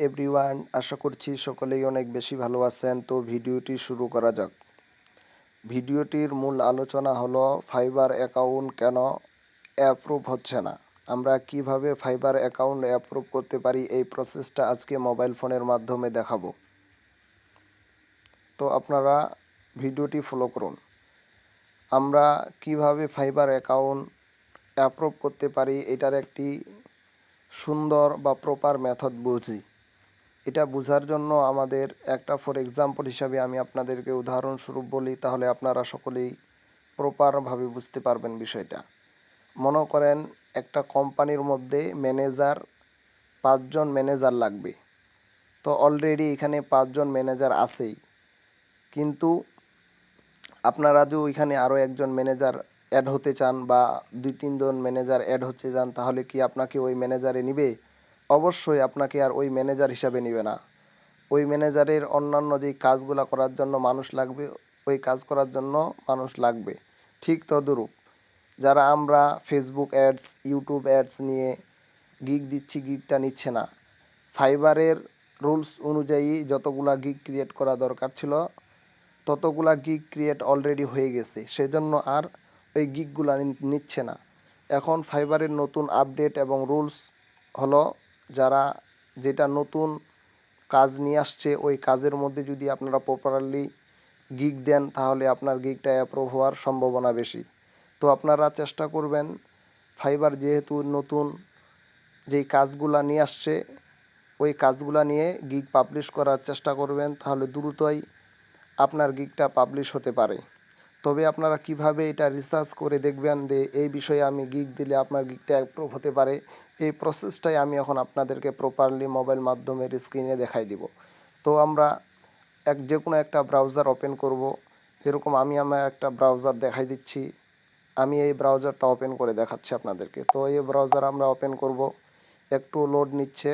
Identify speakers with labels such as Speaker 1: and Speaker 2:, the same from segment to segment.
Speaker 1: Everyone, আশা করছি সকলেই অনেক বেশি ভালো আছেন। তো ভিডিওটি শুরু করা যাক। ভিডিওটির মূল আলোচনা হলো ফাইবার অ্যাকাউন্ট কেন অ্যাপ্রুভ হচ্ছে না। আমরা কিভাবে ফাইবার অ্যাকাউন্ট অ্যাপ্রুভ করতে পারি এই প্রসেসটা আজকে মোবাইল ফোনের মাধ্যমে দেখাবো। তো আপনারা ভিডিওটি ফলো করুন। আমরা কিভাবে ফাইবার অ্যাকাউন্ট অ্যাপ্রুভ করতে পারি এটার একটি সুন্দর বা প্রপার মেথড বুঝি। এটা বোঝার জন্য আমাদের একটা ফর এক্সাম্পল হিসাবে আমি আপনাদেরকে উদাহরণস্বরূপ বলি, তাহলে আপনারা সকলেই প্রপারভাবে বুঝতে পারবেন বিষয়টা। মনে করেন একটা কোম্পানির মধ্যে পাঁচজন ম্যানেজার লাগবে। তো অলরেডি এখানে পাঁচজন ম্যানেজার আছেই, কিন্তু আপনারা যদি ওইখানে আরও একজন ম্যানেজার অ্যাড হতে চান বা 2-3 জন ম্যানেজার অ্যাড হতে চান, তাহলে কি আপনাকে ওই ম্যানেজারে নিবে? অবশ্যই আপনাকে আর ওই ম্যানেজার হিসাবে নিবে না। ওই ম্যানেজারের অন্যান্য যেই কাজগুলো করার জন্য মানুষ লাগবে, ওই কাজ করার জন্য মানুষ লাগবে। ঠিক তদ্রূপ যারা আমরা ফেসবুক অ্যাডস, ইউটিউব অ্যাডস নিয়ে গিগ দিচ্ছি, গিগটা নিচ্ছে না। ফাইবারের রুলস অনুযায়ী যতগুলা গিগ ক্রিয়েট করা দরকার ছিল ততগুলা গিগ ক্রিয়েট অলরেডি হয়ে গেছে, সেজন্য আর ওই গিগগুলা নিচ্ছে না। এখন ফাইবারের নতুন আপডেট এবং রুলস হলো, যারা যেটা নতুন কাজ নিয়ে আসছে ওই কাজের মধ্যে যদি আপনারা প্রপারলি গিগ দেন, তাহলে আপনার গিগটা অ্যাপ্রুভ হওয়ার সম্ভাবনা বেশি। তো আপনারা চেষ্টা করবেন ফাইবার যেহেতু নতুন যেই কাজগুলা নিয়ে আসছে ওই কাজগুলা নিয়ে গিগ পাবলিশ করার চেষ্টা করবেন, তাহলে দ্রুতই আপনার গিগটা পাবলিশ হতে পারে। তবে আপনারা কিভাবে এটা রিসার্চ করে দেখবেন যে এই বিষয়ে আমি গিগ দিলে আপনার গিগটা অ্যাপ্রুভ হতে পারে, এই প্রসেসটাই আমি এখন আপনাদেরকে প্রপারলি মোবাইল মাধ্যমের স্ক্রিনে দেখাই দিব। তো আমরা যে কোনো একটা ব্রাউজার ওপেন করব। যেরকম আমি আমার একটা ব্রাউজার দেখাই দিচ্ছি। আমি এই ব্রাউজারটা ওপেন করে দেখাচ্ছি আপনাদেরকে। তো এই ব্রাউজার আমরা ওপেন করব। একটু লোড নিচ্ছে,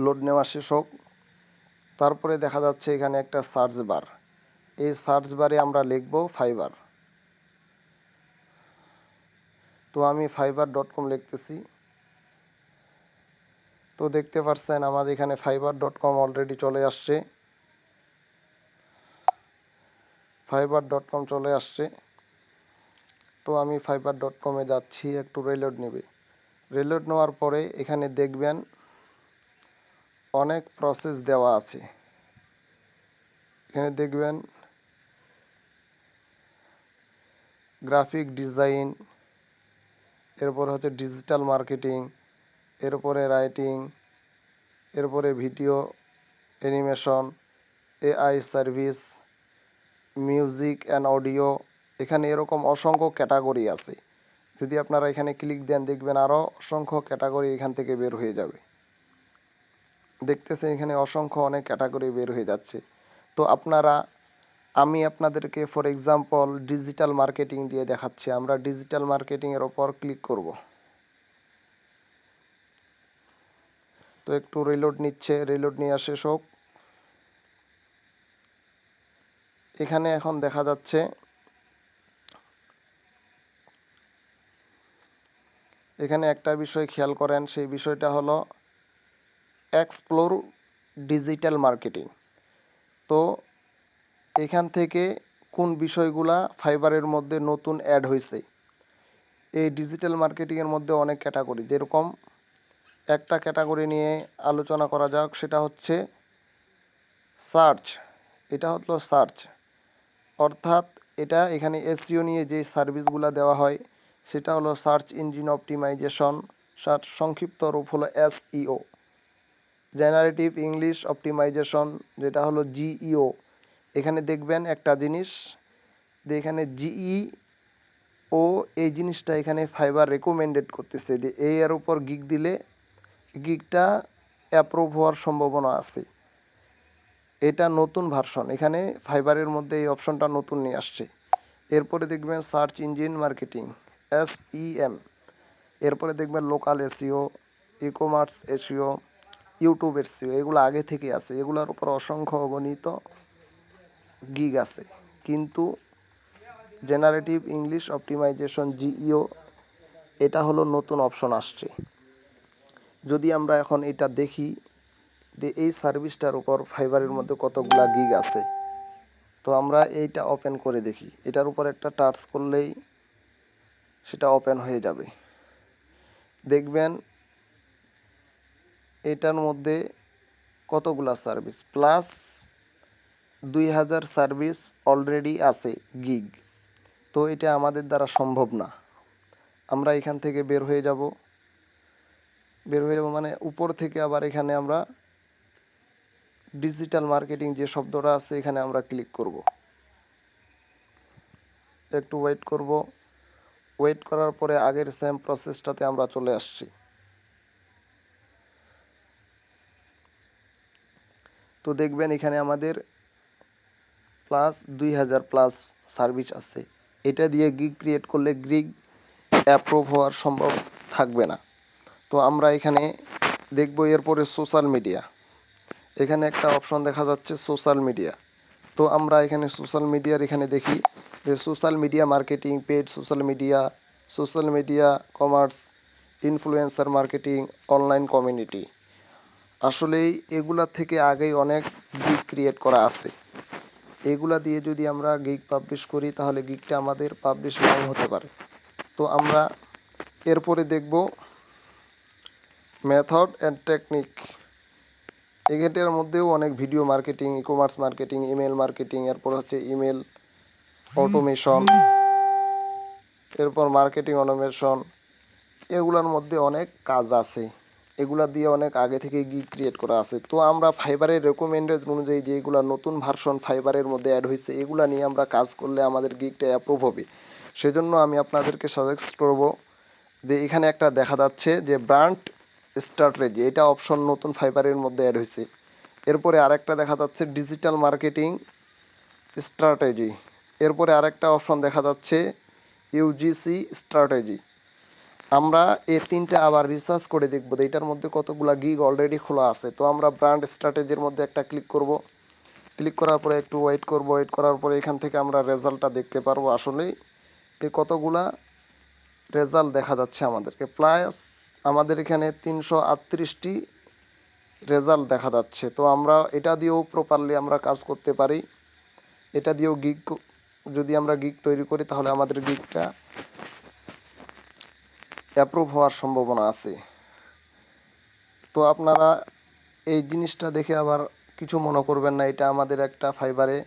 Speaker 1: লোড নেওয়া শেষ হোক। তারপরে দেখা যাচ্ছে এখানে একটা সার্চ বার। এই সার্চ বারে আমরা লিখব ফাইবার। তো আমি fiverr.com লিখতেছি। তো দেখতে পাচ্ছেন আমার এখানে fiverr.com অলরেডি চলে আসছে। fiverr.com চলে আসছে। তো আমি fiverr.com-এ যাচ্ছি, একটু রিলোড নেবে। রিলোড নেওয়ার পরে এখানে দেখবেন অনেক প্রসেস দেওয়া আছে। এখানে দেখবেন গ্রাফিক ডিজাইন, এরপর হচ্ছে ডিজিটাল মার্কেটিং, এরপরে রাইটিং, এরপরে video animation, AI service, music and audio. এখানে এরকম অসংখ্য ক্যাটাগরি আছে। যদি আপনারা এখানে ক্লিক দেন দেখবেন আরও অসংখ্য ক্যাটাগরি এখান থেকে বের হয়ে যাবে। দেখতেছেন এখানে অসংখ্য অনেক ক্যাটাগরি বের হয়ে যাচ্ছে। তো আমি আপনাদেরকে ফর এক্সাম্পল ডিজিটাল মার্কেটিং দিয়ে দেখাচ্ছি। আমরা ডিজিটাল মার্কেটিংয়ের ওপর ক্লিক করব। তো একটু রিলোড নিচ্ছে, রিলোড নিয়ে শেষ হোক। এখানে এখন দেখা যাচ্ছে এখানে একটা বিষয় খেয়াল করেন, সেই বিষয়টা হলো এক্সপ্লোর ডিজিটাল মার্কেটিং। তো এখান থেকে কোন বিষয়গুলা ফাইবারের মধ্যে নতুন অ্যাড হয়েছে। এই ডিজিটাল মার্কেটিংয়ের মধ্যে অনেক ক্যাটাগরি, যেরকম একটা ক্যাটাগরি নিয়ে আলোচনা করা যাক, সেটা হচ্ছে সার্চ। এটা হলো সার্চ, অর্থাৎ এখানে এসইও নিয়ে যে সার্ভিসগুলো দেওয়া হয় সেটা হলো সার্চ ইঞ্জিন অপটিমাইজেশন, সংক্ষিপ্ত রূপ হলো এসইও। জেনারেটিভ ইংলিশ অপটিমাইজেশন, যেটা হলো জিইও। এখানে দেখবেন একটা জিনিস যে এখানে জিইও, এই জিনিসটা এখানে ফাইবার রেকমেন্ডেড করতেছে যে এর উপর গিগ দিলে গিগটা অ্যাপ্রুভ হওয়ার সম্ভাবনা আছে। এটা নতুন ভার্সন, এখানে ফাইবারের মধ্যে এই অপশনটা নতুন নিয়ে আসছে। এরপরে দেখবেন সার্চ ইঞ্জিন মার্কেটিং, SEM। এরপরে দেখবেন local SEO, e commerce SEO, YouTube SEO. এগুলো আগে থেকে আছে, এগুলোর উপর অসংখ্য অগণিত গিগ আছে। কিন্তু জেনারেটিভ ইংলিশ অপটিমাইজেশন, জিইও, এটা হলো নতুন অপশন আসছে। যদি আমরা এখন এটা দেখি, যে এই সার্ভিসটার উপর ফাইবারের মধ্যে কতগুলা গিগ আছে। তো আমরা এইটা ওপেন করে দেখি, এটার উপর একটা টাচ করলেই সেটা ওপেন হয়ে যাবে। দেখবেন এটার মধ্যে কতগুলা সার্ভিস, প্লাস 2000 সার্ভিস অলরেডি আছে গিগ। তো এটা আমাদের দ্বারা সম্ভব না। আমরা এখান থেকে বের হয়ে যাব মানে উপর থেকে আবার এখানে আমরা ডিজিটাল মার্কেটিং যে শব্দটা আছে এখানে আমরা ক্লিক করব। একটু ওয়েট করব। ওয়েট করার পরে আগের সেম প্রসেসটাতে আমরা চলে আসছি। তো দেখবেন এখানে আমাদের প্লাস 2000 প্লাস সার্ভিস আছে। এটা দিয়ে গিগ ক্রিয়েট করলে গিগ অ্যাপ্রুভ হওয়ার সম্ভব থাকবে না। তো আমরা এখানে দেখব এরপরে সোশ্যাল মিডিয়া। এখানে একটা অপশন দেখা যাচ্ছে সোশ্যাল মিডিয়া। তো আমরা এখানে সোশ্যাল মিডিয়ার এখানে দেখি যে social media marketing, paid social media commerce, influencer marketing, online community. আসলেই এগুলা থেকে আগেই অনেক গিগ ক্রিয়েট করা আছে। এগুলা দিয়ে যদি আমরা গিগ পাবলিশ করি তাহলে গিগটা আমাদের পাবলিশ নাও হতে পারে। তো আমরা এরপরে দেখব মেথড অ্যান্ড টেকনিক। এটার মধ্যেও অনেক video marketing, e commerce marketing, email marketing, এরপর হচ্ছে ইমেল অটোমেশন, এরপর মার্কেটিং অটোমেশন। এগুলোর মধ্যে অনেক কাজ আছে, এগুলা দিয়ে অনেক আগে থেকে গিগ ক্রিয়েট করা আছে। তো আমরা ফাইবারের রেকমেন্ডেড অনুযায়ী যে এগুলা নতুন ভার্সন ফাইবারের মধ্যে অ্যাড হয়েছে এগুলা নিয়ে আমরা কাজ করলে আমাদের গিগটা অ্যাপ্রুভ হবে। সেজন্য আমি আপনাদেরকে সাজেস্ট করব যে এখানে একটা দেখা যাচ্ছে যে ব্র্যান্ড স্ট্র্যাটেজি, এটা অপশন নতুন ফাইবারের মধ্যে অ্যাড হয়েছে। এরপরে আরেকটা দেখা যাচ্ছে ডিজিটাল মার্কেটিং স্ট্র্যাটেজি। এরপরে আরেকটা অপশন দেখা যাচ্ছে ইউজিসি স্ট্র্যাটেজি। আমরা এই তিনটা আবার রিসার্চ করে দেখব যে এটার মধ্যে কতগুলা গিগ অলরেডি খোলা আছে। তো আমরা ব্র্যান্ড স্ট্র্যাটেজির মধ্যে একটা ক্লিক করব। ক্লিক করার পরে একটু ওয়েট করব। ওয়েট করার পরে এখান থেকে আমরা রেজাল্টটা দেখতে পারবো। আসলেই এই কতগুলা রেজাল্ট দেখা যাচ্ছে আমাদেরকে। প্লাস আমাদের এখানে 338টি রেজাল্ট দেখা যাচ্ছে। তো আমরা এটা দিয়েও প্রপারলি আমরা কাজ করতে পারি। এটা দিয়েও গিগ যদি আমরা গিগ তৈরি করি তাহলে আমাদের গিগটা অ্যাপ্রুভ হওয়ার সম্ভাবনা আছে। তো আপনারা এই জিনিসটা দেখে আবার কিছু মনে করবেন না, এটা আমাদের একটা ফাইবারে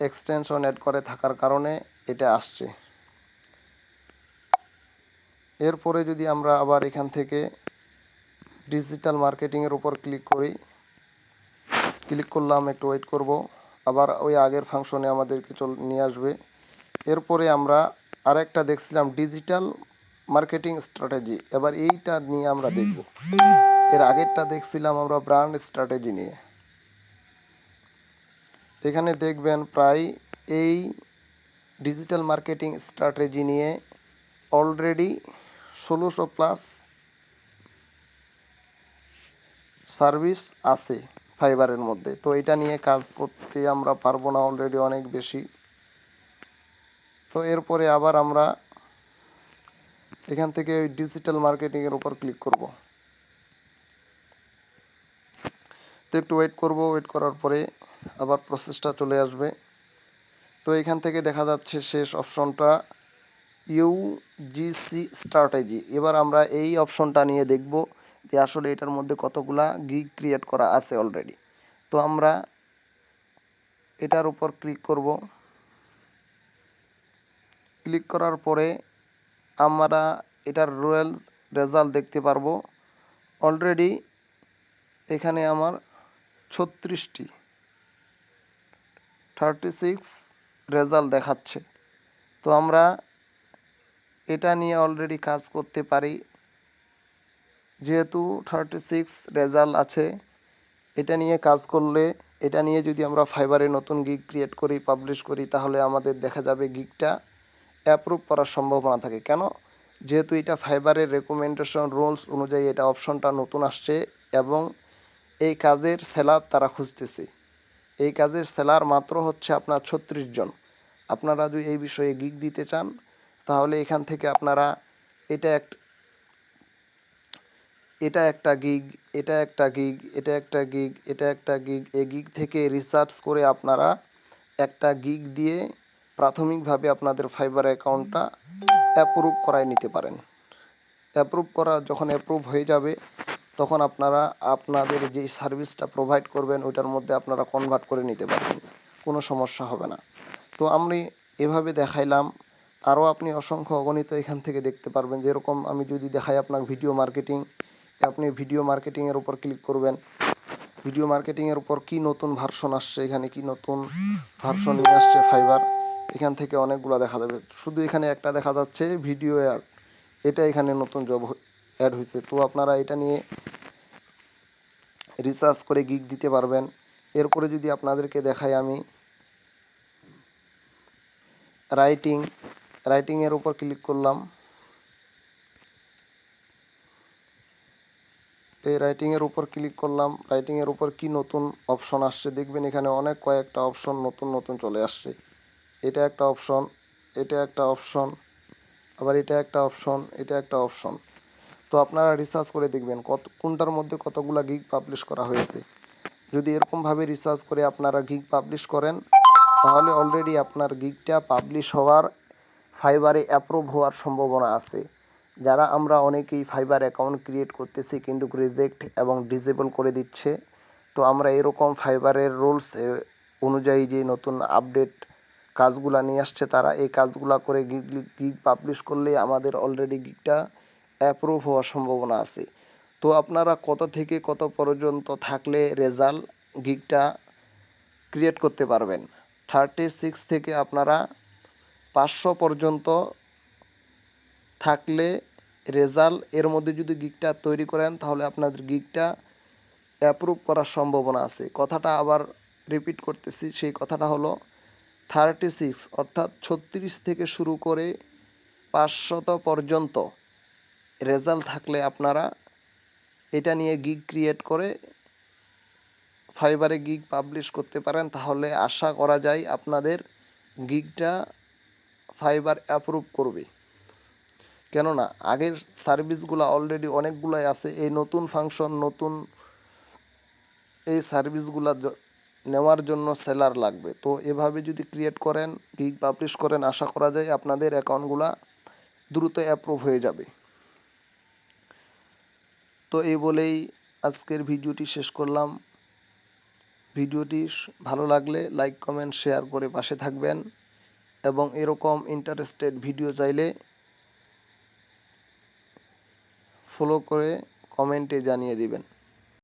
Speaker 1: এক্সটেনশন অ্যাড করে থাকার কারণে এটা আসছে। এরপরে যদি আমরা আবার এখান থেকে ডিজিটাল মার্কেটিংয়ের উপর ক্লিক করি, ক্লিক করলাম, একটু ওয়েট করব, আবার ওই আগের ফাংশনে আমাদেরকে নিয়ে আসবে। এরপরে আমরা আরেকটা দেখছিলাম ডিজিটাল মার্কেটিং স্ট্র্যাটেজি, এবার এইটা নিয়ে আমরা দেখব। এর আগেরটা দেখছিলাম আমরা ব্র্যান্ড স্ট্র্যাটেজি নিয়ে। এখানে দেখবেন প্রায় এই ডিজিটাল মার্কেটিং স্ট্র্যাটেজি নিয়ে অলরেডি 1600 প্লাস সার্ভিস আছে ফাইবারের মধ্যে। তো এটা নিয়ে কাজ করতে আমরা পারবো না, অলরেডি অনেক বেশি। তো এরপরে আবার আমরা এখান থেকে ডিজিটাল মার্কেটিংয়ের উপর ক্লিক করব। তো একটু ওয়েট করব। ওয়েট করার পরে আবার প্রসেসটা চলে আসবে। তো এখান থেকে দেখা যাচ্ছে শেষ অপশনটা ইউজিসি স্ট্র্যাটেজি। এবার আমরা এই অপশনটা নিয়ে দেখব যে আসলে এটার মধ্যে কতগুলা গিগ ক্রিয়েট করা আছে অলরেডি। তো আমরা এটার উপর ক্লিক করব। ক্লিক করার পরে আমরা এটার রেজাল্ট দেখতে পারবো। অলরেডি এখানে আমার 36 রেজাল্ট দেখাচ্ছে। তো আমরা এটা নিয়ে অলরেডি কাজ করতে পারি। যেহেতু 36 রেজাল্ট আছে, এটা নিয়ে কাজ করলে, এটা নিয়ে যদি আমরা ফাইবারে নতুন গিগ ক্রিয়েট করি, পাবলিশ করি, তাহলে আমাদের দেখা যাবে গিগটা অ্যাপ্রুভ করার সম্ভাবনা থাকে। কেন? যেহেতু এটা ফাইবারের রেকমেন্ডেশন রুলস অনুযায়ী এটা অপশনটা নতুন আসছে এবং এই কাজের সেলার তারা খুঁজতেছে। এই কাজের সেলার মাত্র হচ্ছে আপনার 36 জন। আপনারা যদি এই বিষয়ে গিগ দিতে চান তাহলে এখান থেকে আপনারা এটা এটা একটা গিগ, এটা একটা গিগ, এটা একটা গিগ, এটা একটা গিগ, এই গিগ থেকে রিসার্চ করে আপনারা একটা গিগ দিয়ে প্রাথমিকভাবে আপনাদের ফাইবার অ্যাকাউন্টটা অ্যাপ্রুভ করায় নিতে পারেন। যখন অ্যাপ্রুভ হয়ে যাবে তখন আপনারা আপনাদের যেই সার্ভিসটা প্রোভাইড করবেন ওইটার মধ্যে আপনারা কনভার্ট করে নিতে পারবেন, কোনো সমস্যা হবে না। তো আমি এভাবে দেখাইলাম, আরও আপনি অসংখ্য অগণিত এখান থেকে দেখতে পারবেন। যেরকম আমি যদি দেখাই আপনার ভিডিও মার্কেটিং, আপনি ভিডিও মার্কেটিংয়ের উপর ক্লিক করবেন। ভিডিও মার্কেটিংয়ের উপর কি নতুন ভার্সন আসছে, এখানে কি নতুন ভার্সন নিয়ে আসছে ফাইবার, এখান থেকে অনেকগুলো দেখা যাবে। শুধু এখানে একটা দেখা যাচ্ছে ভিডিও অ্যাড, এটা এখানে নতুন জব অ্যাড হয়েছে। তো আপনারা এটা নিয়ে রিসার্চ করে গিগ দিতে পারবেন। এরপরে যদি আপনাদেরকে দেখাই আমি রাইটিংয়ের উপর ক্লিক করলাম। এই রাইটিংয়ের উপর ক্লিক করলাম। রাইটিংয়ের উপর কি নতুন অপশন আসছে দেখবেন, এখানে অনেক কয়েকটা অপশন নতুন নতুন চলে আসছে। এটা একটা অপশন, এটা একটা অপশন, আবার এটা একটা অপশন, এটা একটা অপশন। তো আপনারা রিসার্চ করে দেখবেন কোনটার মধ্যে কতগুলা গিগ পাবলিশ করা হয়েছে। যদি এরকমভাবে রিসার্চ করে আপনারা গিগ পাবলিশ করেন তাহলে অলরেডি আপনার গিগটা পাবলিশ হওয়ার, ফাইবারে অ্যাপ্রুভ হওয়ার সম্ভাবনা আছে। যারা আমরা অনেকেই ফাইবার অ্যাকাউন্ট ক্রিয়েট করতেছি কিন্তু রিজেক্ট এবং ডিসেবল করে দিচ্ছে। তো আমরা এরকম ফাইবারের রুলস অনুযায়ী যে নতুন আপডেট কাজগুলা নিয়ে আসছে তারা এই কাজগুলা করে গিগ পাবলিশ করলে আমাদের অলরেডি গিগটা অ্যাপ্রুভ হওয়ার সম্ভাবনা আছে। তো আপনারা কত থেকে কত পর্যন্ত থাকলে রেজাল্ট গিগটা ক্রিয়েট করতে পারবেন? 36 থেকে আপনারা 500 পর্যন্ত থাকলে রেজাল্ট, এর মধ্যে যদি গিগটা তৈরি করেন তাহলে আপনাদের গিগটা অ্যাপ্রুভ করার সম্ভাবনা আছে। কথাটা আবার রিপিট করতেছি, সেই কথাটা হলো 36 অর্থাৎ 36 থেকে শুরু করে 500 পর্যন্ত রেজাল্ট থাকলে আপনারা এটা নিয়ে গিগ ক্রিয়েট করে ফাইবারে গিগ পাবলিশ করতে পারেন। তাহলে আশা করা যায় আপনাদের গিগটা ফাইবার অ্যাপ্রুভ করবে। কেননা আগের সার্ভিসগুলো অলরেডি অনেকগুলাই আছে, এই নতুন ফাংশন নতুন এই সার্ভিসগুলো নেওয়ার জন্য সেলার লাগবে। তো এভাবে যদি ক্রিয়েট করেন, গিগ পাবলিশ করেন, আশা করা যায় আপনাদের অ্যাকাউন্টগুলো দ্রুত অ্যাপ্রুভ হয়ে যাবে। তো এই বলেই আজকের ভিডিওটি শেষ করলাম। ভিডিওটি ভালো লাগলে লাইক কমেন্ট শেয়ার করে পাশে থাকবেন এবং এরকম ইন্টারেস্টেড ভিডিও চাইলে ফলো করে কমেন্টে জানিয়ে দিবেন।